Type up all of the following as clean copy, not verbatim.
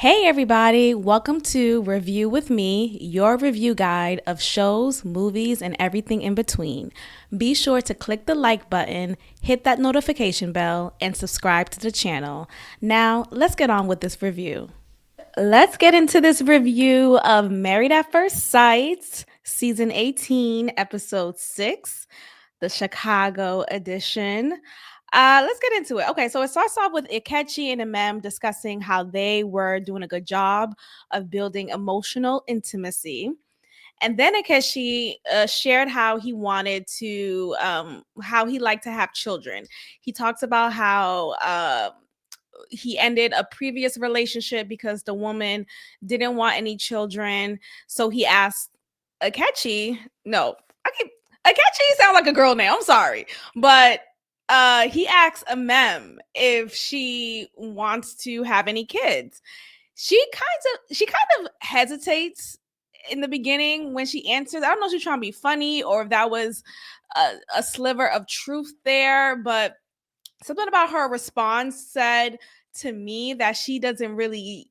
Hey everybody, welcome to Review with Me, your review guide of shows, movies, and everything in between. Be sure to click the like button, hit that notification bell, and subscribe to the channel. Now, let's get on with this review. Let's get into this review of Married at First Sight, Season 18, Episode 6, the Chicago edition. Let's get into it. Okay, so it starts off with Ikechi and Imem discussing how they were doing a good job of building emotional intimacy. And then Ikechi shared how he wanted to, how he liked to have children. He talks about how he ended a previous relationship because the woman didn't want any children. So he asked Akechi, no, I keep Akechi sound like a girl name. I'm sorry. But he asked Amem if she wants to have any kids. She kind of hesitates in the beginning when she answers. I don't know if she's trying to be funny or if that was a sliver of truth there, but something about her response said to me that she doesn't really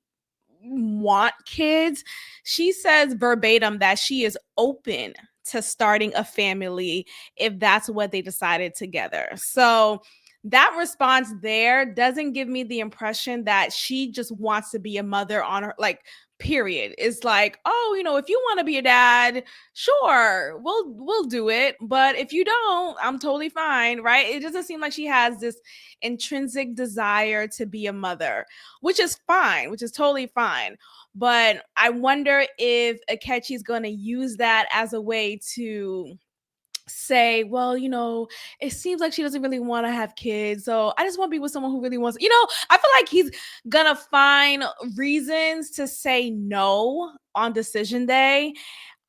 want kids. She says verbatim that she is open to starting a family if that's what they decided together. So that response there doesn't give me the impression that she just wants to be a mother on her, like, period. It's like, oh, if you want to be a dad, sure, we'll do it, but if you don't, I'm totally fine, right? It doesn't seem like she has this intrinsic desire to be a mother, which is fine, which is totally fine. But I wonder if Akechi's going to use that as a way to say, well, it seems like she doesn't really want to have kids. So I just want to be with someone who really wants, I feel like he's going to find reasons to say no on decision day,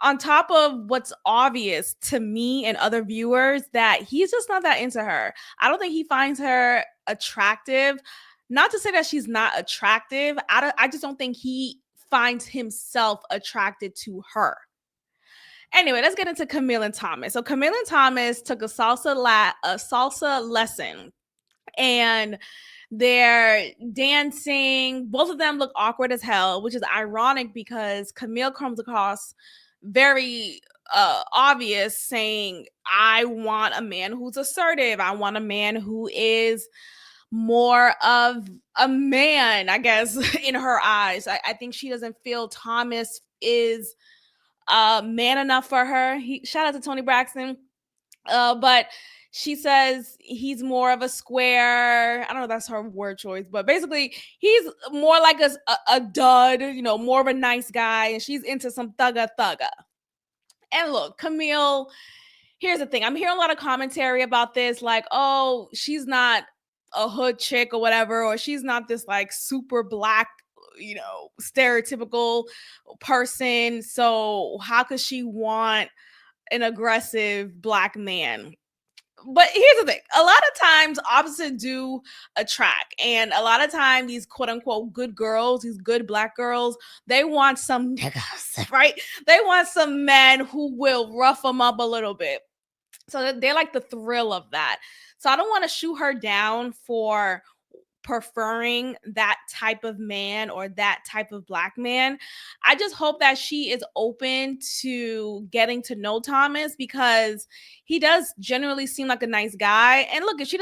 on top of what's obvious to me and other viewers that he's just not that into her. I don't think he finds her attractive. Not to say that she's not attractive. I just don't think he finds himself attracted to her. Anyway, let's get into Camille and Thomas. So Camille and Thomas took a salsa lesson, and they're dancing. Both of them look awkward as hell, which is ironic because Camille comes across very obvious, saying, I want a man who's assertive. I want a man who is more of a man, I guess, in her eyes. I think she doesn't feel Thomas is man enough for her. Shout out to Tony Braxton. But she says he's more of a square. I don't know if that's her word choice, but basically he's more like a dud, more of a nice guy, and she's into some thugga thugga. And look, Camille, here's the thing. I'm hearing a lot of commentary about this, like, oh, she's not a hood chick or whatever, or she's not this like super black, stereotypical person. So how could she want an aggressive black man? But here's the thing. A lot of times opposites do attract. And a lot of times these quote unquote good girls, these good black girls, they want some niggas, right? They want some men who will rough them up a little bit. So they like the thrill of that. So I don't want to shoot her down for preferring that type of man or that type of black man. I just hope that she is open to getting to know Thomas, because he does generally seem like a nice guy. And look, if she's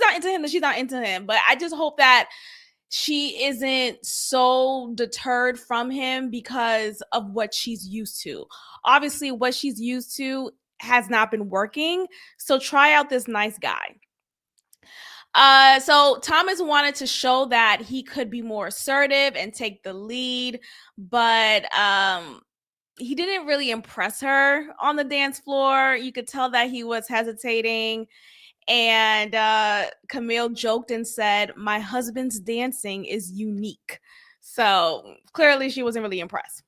not into him, then she's not into him. But I just hope that she isn't so deterred from him because of what she's used to. Obviously, what she's used to has not been working. So try out this nice guy. So Thomas wanted to show that he could be more assertive and take the lead, but he didn't really impress her on the dance floor. You could tell that he was hesitating. And Camille joked and said, my husband's dancing is unique. So clearly she wasn't really impressed.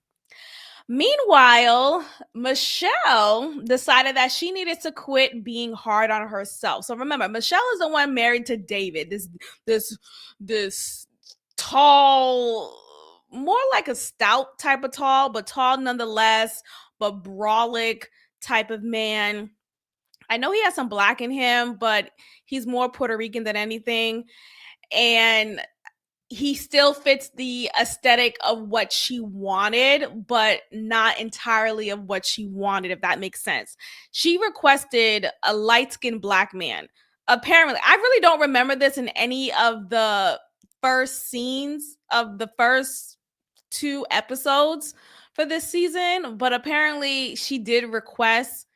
Meanwhile, Michelle decided that she needed to quit being hard on herself. So remember, Michelle is the one married to David, this tall, more like a stout type of tall, but tall nonetheless, but brolic type of man. I know he has some black in him, but he's more Puerto Rican than anything. And he still fits the aesthetic of what she wanted, but not entirely of what she wanted, if that makes sense. She requested a light-skinned black man. Apparently, I really don't remember this in any of the first scenes of the first two episodes for this season, but apparently she did request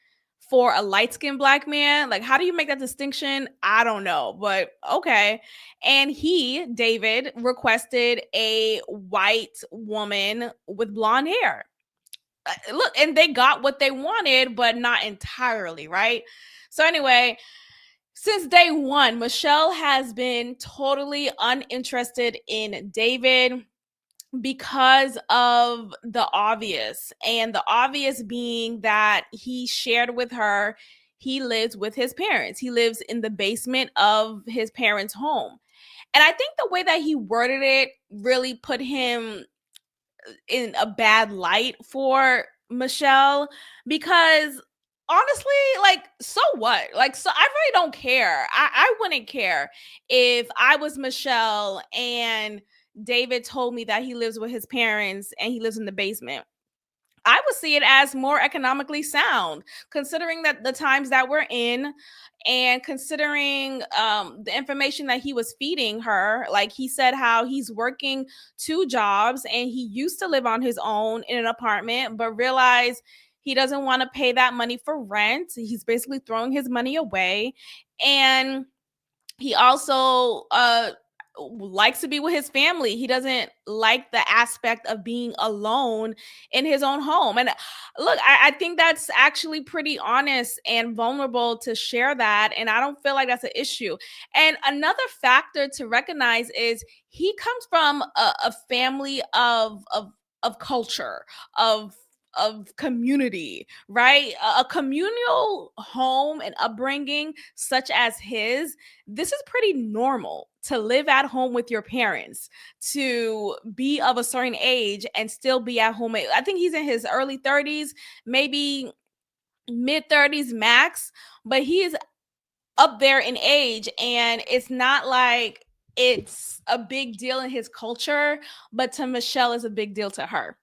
for a light skinned black man. Like, how do you make that distinction? I don't know, but okay. And he, David, requested a white woman with blonde hair. Look, and they got what they wanted, but not entirely, right? So, anyway, since day one, Michelle has been totally uninterested in David because of the obvious, and the obvious being that he shared with her he lives with his parents. He lives in the basement of his parents' home. And I think the way that he worded it really put him in a bad light for Michelle, because honestly, like, so what? Like, so I really don't care. I wouldn't care if I was Michelle and David told me that he lives with his parents and he lives in the basement. I would see it as more economically sound, considering that the times that we're in, and considering the information that he was feeding her. Like, he said how he's working two jobs and he used to live on his own in an apartment, but realized he doesn't want to pay that money for rent. He's basically throwing his money away. And he also likes to be with his family. He doesn't like the aspect of being alone in his own home. And look, I think that's actually pretty honest and vulnerable to share that. And I don't feel like that's an issue. And another factor to recognize is he comes from a family of culture, of community, right? A communal home and upbringing such as his, this is pretty normal to live at home with your parents, to be of a certain age and still be at home. I think he's in his early 30s, maybe mid 30s max, but he is up there in age. And it's not like it's a big deal in his culture, but to Michelle is a big deal to her.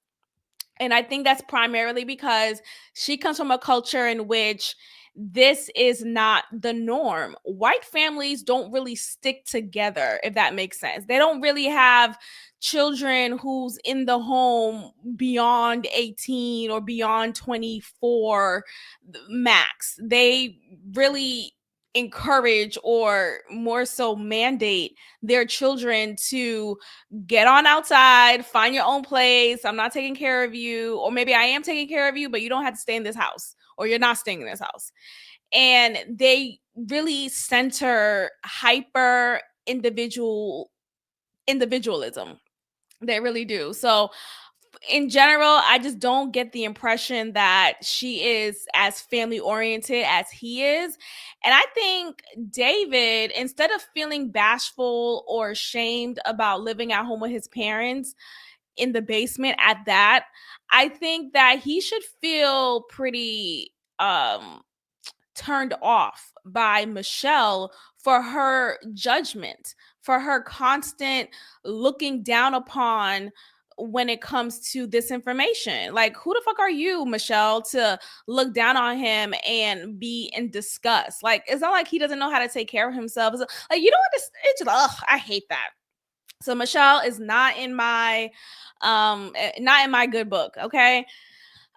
And I think that's primarily because she comes from a culture in which this is not the norm. White families don't really stick together, if that makes sense. They don't really have children who's in the home beyond 18 or beyond 24 max. They really encourage, or more so mandate, their children to get on outside, find your own place. I'm not taking care of you, or maybe I am taking care of you, but you don't have to stay in this house, or you're not staying in this house. And they really center hyper individualism. They really do. So in general, I just don't get the impression that she is as family oriented as he is. And I think David, instead of feeling bashful or ashamed about living at home with his parents in the basement at that, I think that he should feel pretty turned off by Michelle for her judgment, for her constant looking down upon when it comes to this information. Like, who the fuck are you, Michelle, to look down on him and be in disgust? Like, it's not like he doesn't know how to take care of himself. It's like, you know what? It's just, I hate that. So Michelle is not in my good book. Okay.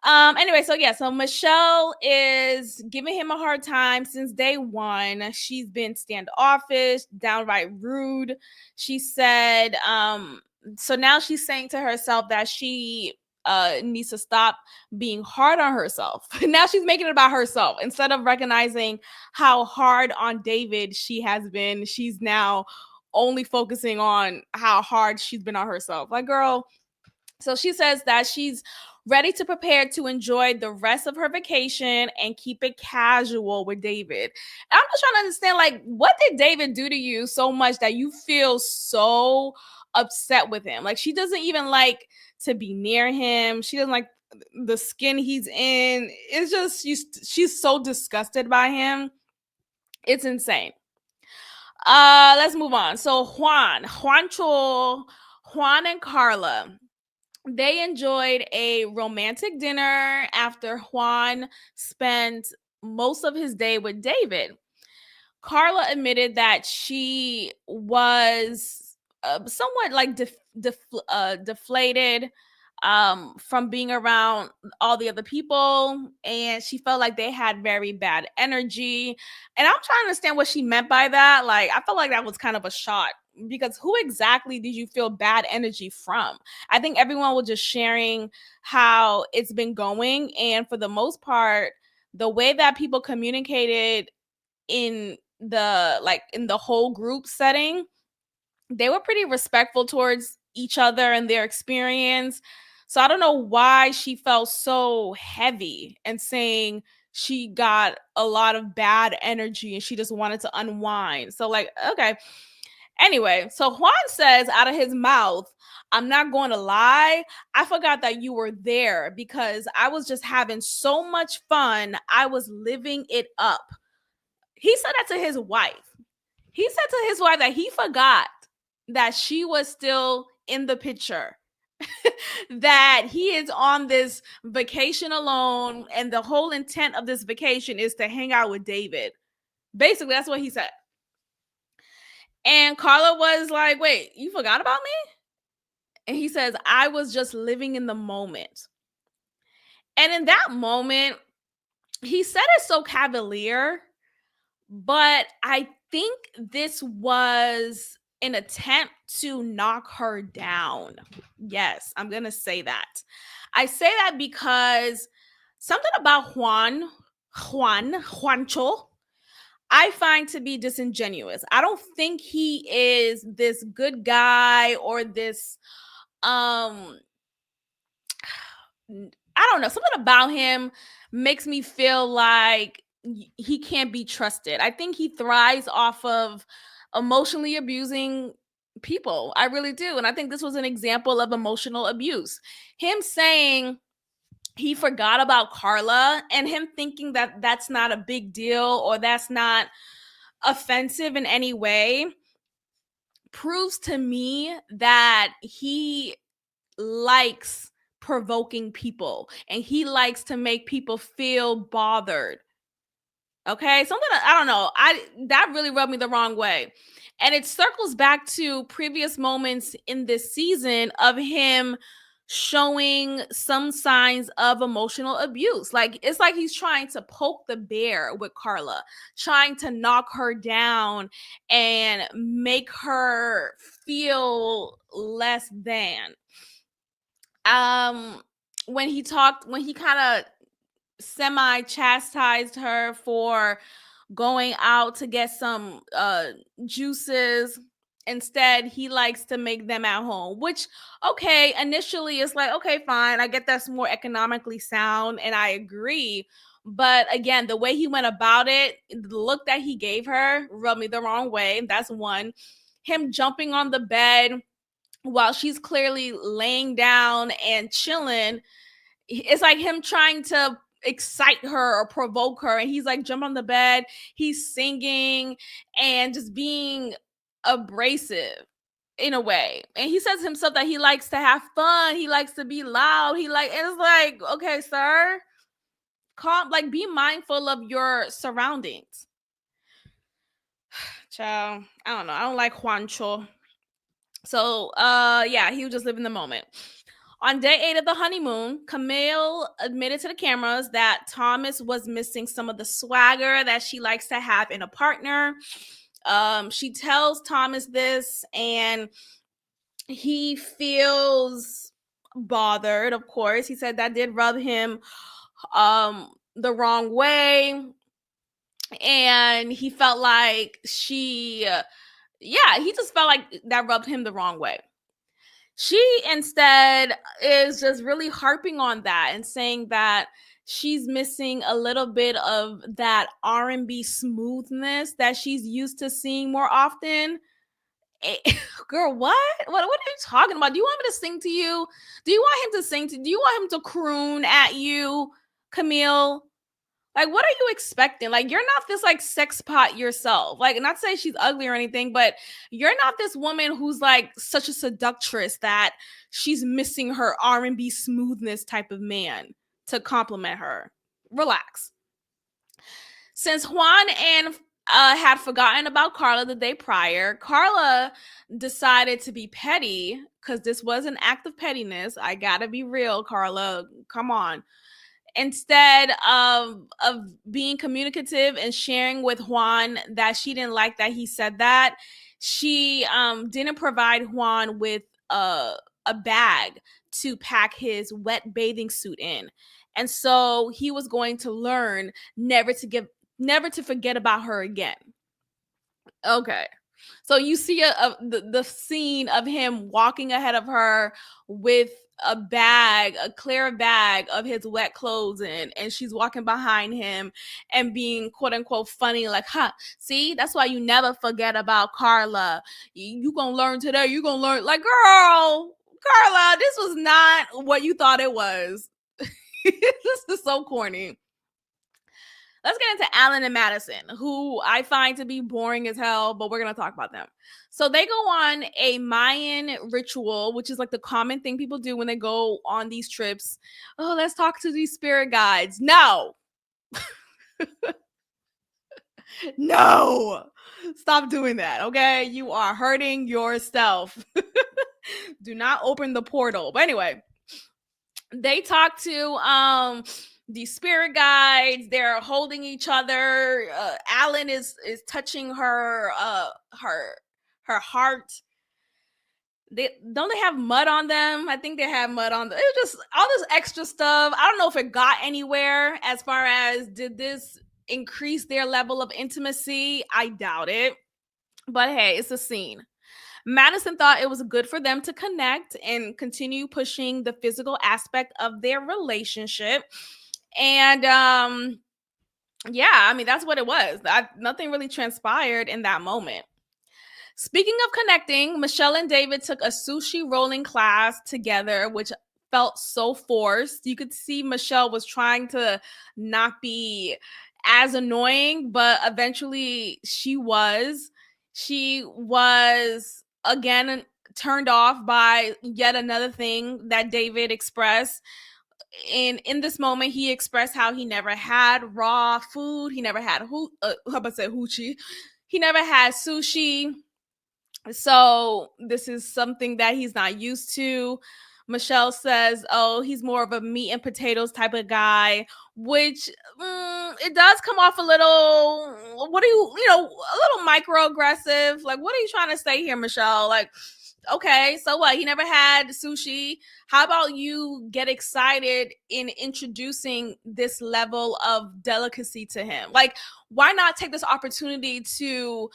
Anyway, so yeah, so Michelle is giving him a hard time since day one. She's been standoffish, downright rude. She said, so now she's saying to herself that she needs to stop being hard on herself. Now she's making it about herself instead of recognizing how hard on David she has been. She's now only focusing on how hard she's been on herself. Like, girl, so she says that she's ready to prepare to enjoy the rest of her vacation and keep it casual with David. I'm just trying to understand, like, what did David do to you so much that you feel so upset with him? Like, she doesn't even like to be near him. She doesn't like the skin he's in. It's just she's so disgusted by him. It's insane. Let's move on. So Juan and Carla, they enjoyed a romantic dinner after Juan spent most of his day with David. Carla admitted that she was somewhat like deflated from being around all the other people, and she felt like they had very bad energy. And I'm trying to understand what she meant by that. Like, I felt like that was kind of a shot, because who exactly did you feel bad energy from? I think everyone was just sharing how it's been going, and for the most part, the way that people communicated in the whole group setting, they were pretty respectful towards each other and their experience. So I don't know why she felt so heavy and saying she got a lot of bad energy and she just wanted to unwind. So, like, okay. Anyway, so Juan says out of his mouth, "I'm not going to lie, I forgot that you were there because I was just having so much fun. I was living it up." He said that to his wife. He said to his wife that he forgot that she was still in the picture, that he is on this vacation alone, and the whole intent of this vacation is to hang out with David. Basically, that's what he said. And Carla was like, "Wait, you forgot about me?" And he says, "I was just living in the moment." And in that moment, he said it so cavalier, but I think this was an attempt to knock her down. Yes, I'm going to say that. I say that because something about Juancho, I find to be disingenuous. I don't think he is this good guy or this um I don't know, something about him makes me feel like he can't be trusted. I think he thrives off of emotionally abusing people. I really do. And I think this was an example of emotional abuse. Him saying he forgot about Carla and him thinking that that's not a big deal or that's not offensive in any way proves to me that he likes provoking people and he likes to make people feel bothered. Okay, something I don't know. I That really rubbed me the wrong way. And it circles back to previous moments in this season of him showing some signs of emotional abuse. Like, it's like he's trying to poke the bear with Carla, trying to knock her down and make her feel less than. Um when he kind of semi chastised her for going out to get some juices. Instead, he likes to make them at home, which, okay, initially it's like, okay, fine, I get that's more economically sound and I agree. But again, the way he went about it, the look that he gave her rubbed me the wrong way. That's one. Him jumping on the bed while she's clearly laying down and chilling, it's like him trying to excite her or provoke her, and he's like jump on the bed, he's singing and just being abrasive in a way. And he says himself that he likes to have fun, he likes to be loud, and it's like, okay, sir, calm, like, be mindful of your surroundings. Child, I don't know, I don't like Juancho. So yeah, he was just living the moment. On day 8 of the honeymoon, Camille admitted to the cameras that Thomas was missing some of the swagger that she likes to have in a partner. She tells Thomas this, and he feels bothered, of course. He said that did rub him the wrong way. And he felt like yeah, he just felt like that rubbed him the wrong way. She instead is just really harping on that and saying that she's missing a little bit of that R&B smoothness that she's used to seeing more often. Girl, what? What are you talking about? Do you want me to sing to you? Do you want him to sing to? Do you want him to croon at you, Camille? Like, what are you expecting? Like, you're not this like sex pot yourself. Like, not to say she's ugly or anything, but you're not this woman who's like such a seductress that she's missing her R&B smoothness type of man to compliment her. Relax. Since Juan and had forgotten about Carla the day prior, Carla decided to be petty because this was an act of pettiness. I gotta be real, Carla. Come on. Instead of being communicative and sharing with Juan that she didn't like that he said that, she didn't provide Juan with a bag to pack his wet bathing suit in. And so he was going to learn never to forget about her again. Okay. So you see the scene of him walking ahead of her with a clear bag of his wet clothes in, and she's walking behind him and being quote unquote funny, like, huh, see, that's why you never forget about Carla. You gonna learn today, you gonna learn. Like, girl, Carla, this was not what you thought it was. This is so corny. Let's get into Alan and Madison, who I find to be boring as hell, but we're going to talk about them. So they go on a Mayan ritual, which is like the common thing people do when they go on these trips. Oh, let's talk to these spirit guides. No. No. Stop doing that, okay? You are hurting yourself. Do not open the portal. But anyway, they talk to these spirit guides. They're holding each other. Alan is touching her heart. They have mud on them. I think they have mud on them. It was just all this extra stuff. I don't know if it got anywhere as far as did this increase their level of intimacy. I doubt it. But hey, it's a scene. Madison thought it was good for them to connect and continue pushing the physical aspect of their relationship. And yeah, I mean, that's what it was. Nothing really transpired in that moment. Speaking of connecting, Michelle and David took a sushi rolling class together, which felt so forced. You could see Michelle was trying to not be as annoying, but eventually she was. She was again turned off by yet another thing that David expressed. And in this moment, he expressed how he never had raw food. He never had how about to say hoochie. He never had sushi. So this is something that he's not used to. Michelle says, oh, he's more of a meat and potatoes type of guy, which it does come off a little, what are a little microaggressive. Like, what are you trying to say here, Michelle? Like, okay, so what? He never had sushi. How about you get excited in introducing this level of delicacy to him? Like, why not take this opportunity to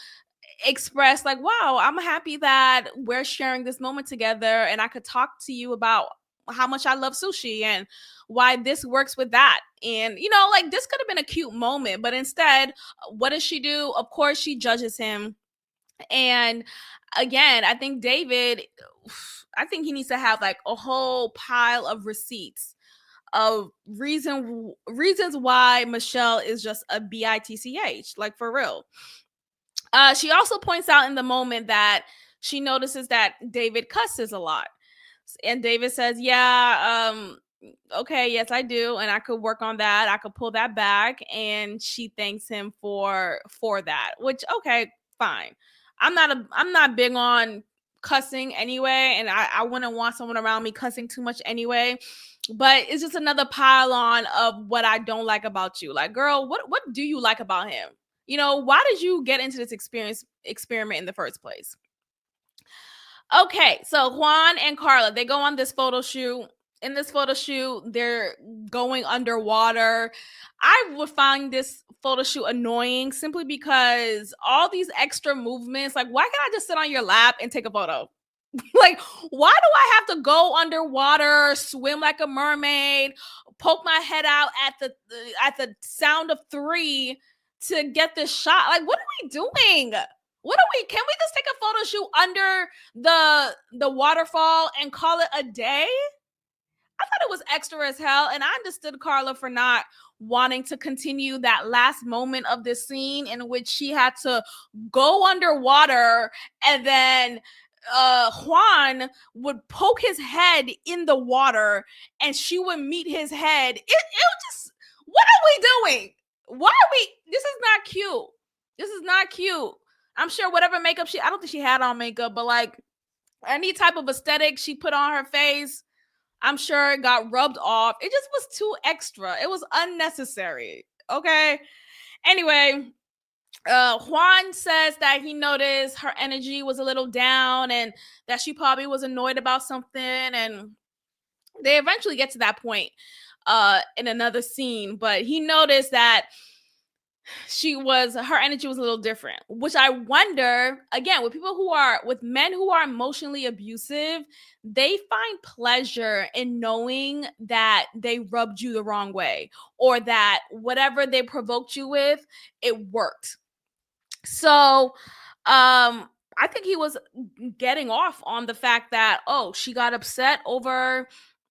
express like, wow, I'm happy that we're sharing this moment together and I could talk to you about how much I love sushi and why this works with that. And like, this could have been a cute moment, but instead, what does she do? Of course, she judges him. And again, I think he needs to have like a whole pile of receipts of reasons why Michelle is just a bitch, like, for real. She also points out in the moment that she notices that David cusses a lot. And David says, yeah, okay, yes, I do. And I could work on that. I could pull that back. And she thanks him for that, which, okay, fine. I'm not big on cussing anyway. And I wouldn't want someone around me cussing too much anyway. But it's just another pile on of what I don't like about you. Like, girl, what do you like about him? Why did you get into this experiment in the first place? Okay, so Juan and Carla, they go on this photo shoot. In this photo shoot, they're going underwater. I would find this photo shoot annoying simply because all these extra movements, like, why can't I just sit on your lap and take a photo? Like, why do I have to go underwater, swim like a mermaid, poke my head out at the sound of 3 to get this shot? Like, what are we doing? Can we just take a photo shoot under the waterfall and call it a day? I thought it was extra as hell, and I understood Carla for not wanting to continue that last moment of this scene in which she had to go underwater, and then Juan would poke his head in the water and she would meet his head. It just, what are we doing? Why are we, this is not cute. This is not cute. I'm sure whatever makeup I don't think she had on makeup, but like any type of aesthetic she put on her face, I'm sure it got rubbed off. It just was too extra. It was unnecessary. Okay. Anyway, Juan says that he noticed her energy was a little down and that she probably was annoyed about something. And they eventually get to that point in another scene, but he noticed that her energy was a little different, which I wonder, again, with men who are emotionally abusive, they find pleasure in knowing that they rubbed you the wrong way, or that whatever they provoked you with, it worked. So I think he was getting off on the fact that, oh, she got upset over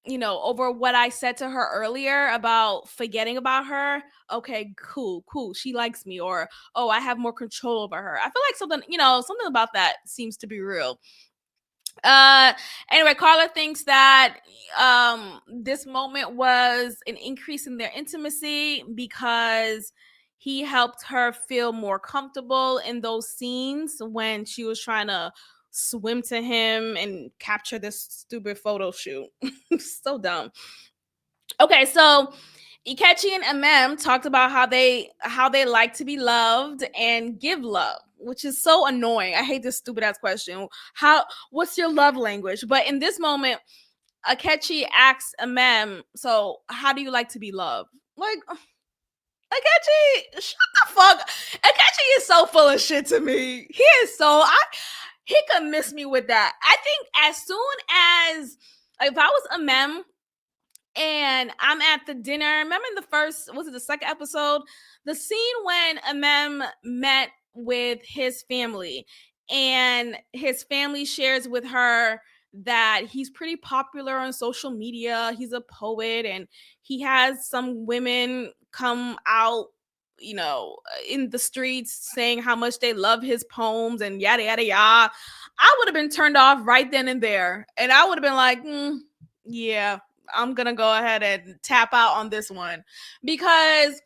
what I said to her earlier about forgetting about her. Okay, cool. She likes me. Or, oh, I have more control over her. I feel like something about that seems to be real. Anyway, Carla thinks that this moment was an increase in their intimacy because he helped her feel more comfortable in those scenes when she was trying to swim to him and capture this stupid photo shoot. So dumb. Okay, so Ikechi and MM talked about how they like to be loved and give love, which is so annoying. I hate this stupid ass question. What's your love language? But in this moment, Akechi asks MM, so how do you like to be loved? Like, Akechi, shut the fuck. Akechi is so full of shit to me. He could miss me with that. I think as soon as, if I was a mem and I'm at the dinner, remember in the second episode, the scene when Amem met with his family and his family shares with her that he's pretty popular on social media. He's a poet and he has some women come out, in the streets saying how much they love his poems and yada, yada, yada. I would have been turned off right then and there. And I would have been like, yeah, I'm going to go ahead and tap out on this one. Because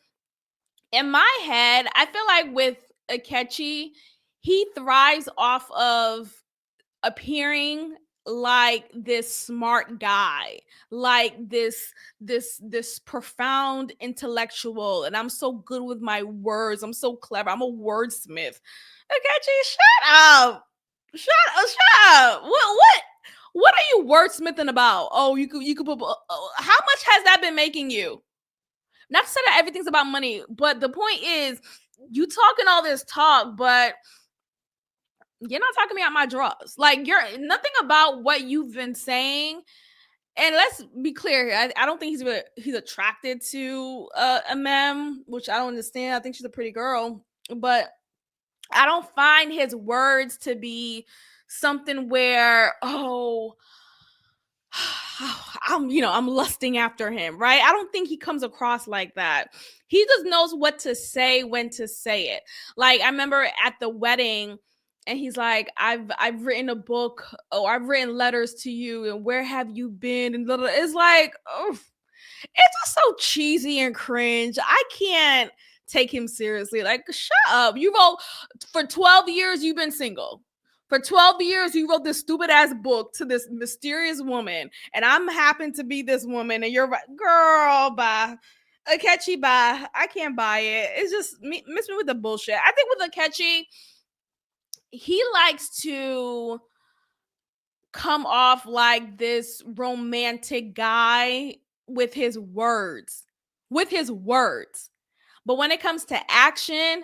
in my head, I feel like with Akechi, he thrives off of appearing like this smart guy, like this profound intellectual, and I'm so good with my words, I'm so clever, I'm a wordsmith. Akechi, shut up. What are you wordsmithing about? Oh, you could put, how much has that been making you? Not to say that everything's about money, but the point is, you talking all this talk, but you're not talking me out my drawers. Like, you're nothing about what you've been saying. And let's be clear here. I don't think he's attracted to a mem, which I don't understand. I think she's a pretty girl, but I don't find his words to be something where, I'm lusting after him, right? I don't think he comes across like that. He just knows what to say, when to say it. Like, I remember at the wedding, and he's like, I've written a book, I've written letters to you, and where have you been? And it's like, it's just so cheesy and cringe. I can't take him seriously. Like, shut up. You wrote, for 12 years, you've been single. For 12 years, you wrote this stupid ass book to this mysterious woman, and I'm happen to be this woman, and you're girl, bye. Akechi, bye. I can't buy it. It's just miss me with the bullshit. I think with Akechi, he likes to come off like this romantic guy with his words. But when it comes to action,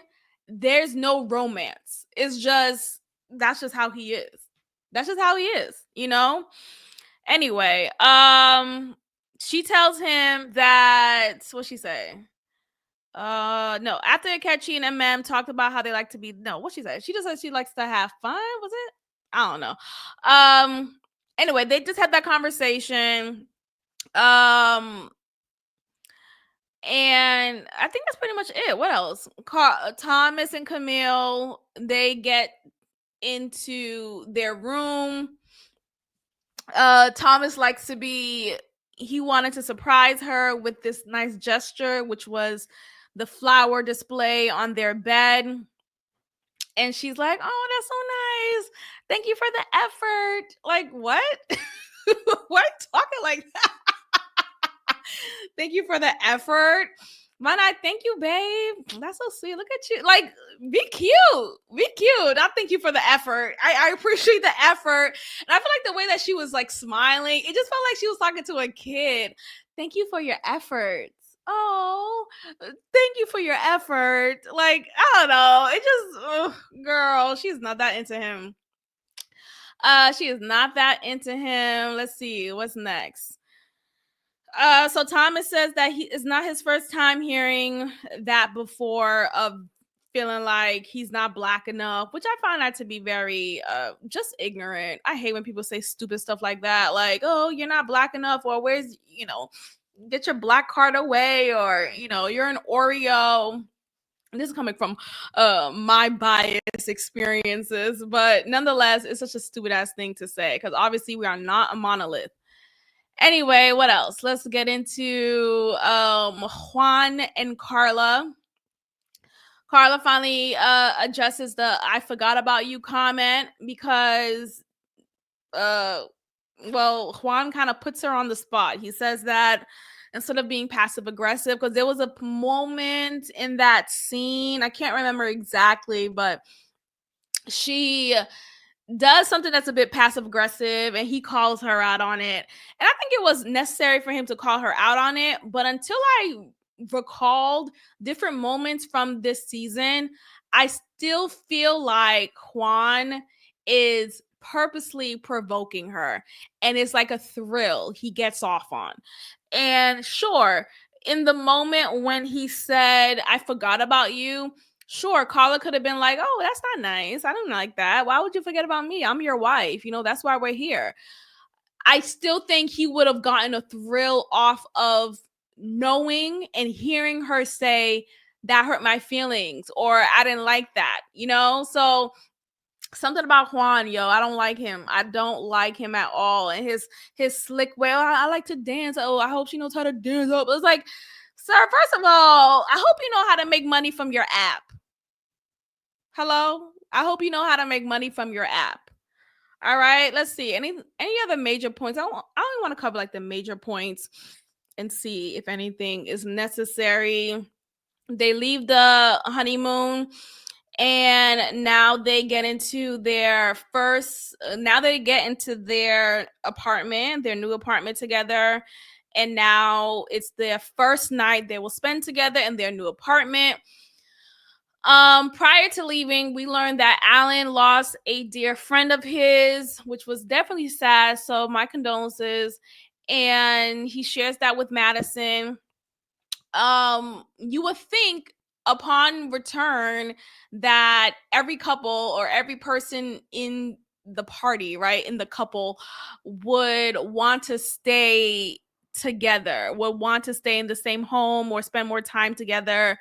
there's no romance. That's just how he is. Anyway, she tells him that, what'd she say? No, after Akechi and MM talked about how they like to be, no, what she said? She just said she likes to have fun, was it? I don't know. Anyway, they just had that conversation. Um, and I think that's pretty much it. What else? Thomas and Camille, they get into their room. Thomas likes to be, he wanted to surprise her with this nice gesture, which was the flower display on their bed. And she's like, "Oh, that's so nice. Thank you for the effort." Like, what? Why talking like that? Thank you for the effort. Why not? Thank you, babe. That's so sweet. Look at you. Like, be cute. Be cute. I thank you for the effort. I appreciate the effort. And I feel like the way that she was like smiling, it just felt like she was talking to a kid. Thank you for your efforts. Oh, thank you for your effort. Like, I don't know. It just, girl, she's not that into him. She is not that into him. Let's see what's next. So Thomas says that he is not his first time hearing that before, of feeling like he's not black enough, which I find that to be very just ignorant. I hate when people say stupid stuff like that, like, "Oh, you're not black enough," or "Where's, get your black card away," or, "You're an Oreo." This is coming from my biased experiences, but nonetheless, it's such a stupid ass thing to say, because obviously we are not a monolith. Anyway, what else? Let's get into Juan and Carla. Carla finally addresses the "I forgot about you" comment, because Juan kind of puts her on the spot. He says that instead of being passive aggressive, because there was a moment in that scene, I can't remember exactly, but she does something that's a bit passive aggressive, and he calls her out on it. And I think it was necessary for him to call her out on it, but until I recalled different moments from this season, I still feel like Juan is purposely provoking her, and it's like a thrill he gets off on. And sure, in the moment when he said, "I forgot about you," sure, Carla could have been like, "Oh, that's not nice. I don't like that. Why would you forget about me? I'm your wife. That's why we're here." I still think he would have gotten a thrill off of knowing and hearing her say, "That hurt my feelings," or "I didn't like that," So something about Juan, I don't like him. I don't like him at all. And his slick way, "Oh, I like to dance. Oh, I hope she knows how to dance up." It's like, sir, first of all, I hope you know how to make money from your app. Hello? I hope you know how to make money from your app. All right, let's see. Any other major points? I only want to cover like the major points and see if anything is necessary. They leave the honeymoon, and now they get into their apartment, their new apartment together. And now it's their first night they will spend together in their new apartment. Prior to leaving, we learned that Alan lost a dear friend of his, which was definitely sad. So my condolences. And he shares that with Madison. You would think upon return that every couple, or every person in the party, right, in the couple, would want to stay together, would want to stay in the same home or spend more time together.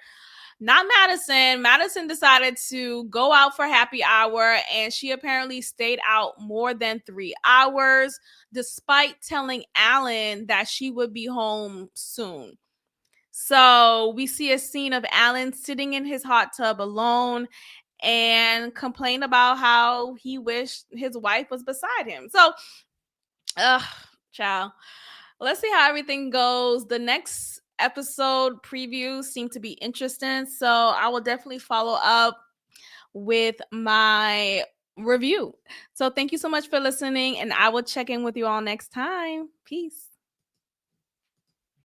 Not Madison. Madison decided to go out for happy hour, and she apparently stayed out more than 3 hours, despite telling Alan that she would be home soon. So we see a scene of Alan sitting in his hot tub alone and complain about how he wished his wife was beside him. So, child. Let's see how everything goes. The next episode previews seem to be interesting, so I will definitely follow up with my review. So thank you so much for listening, and I will check in with you all next time. Peace.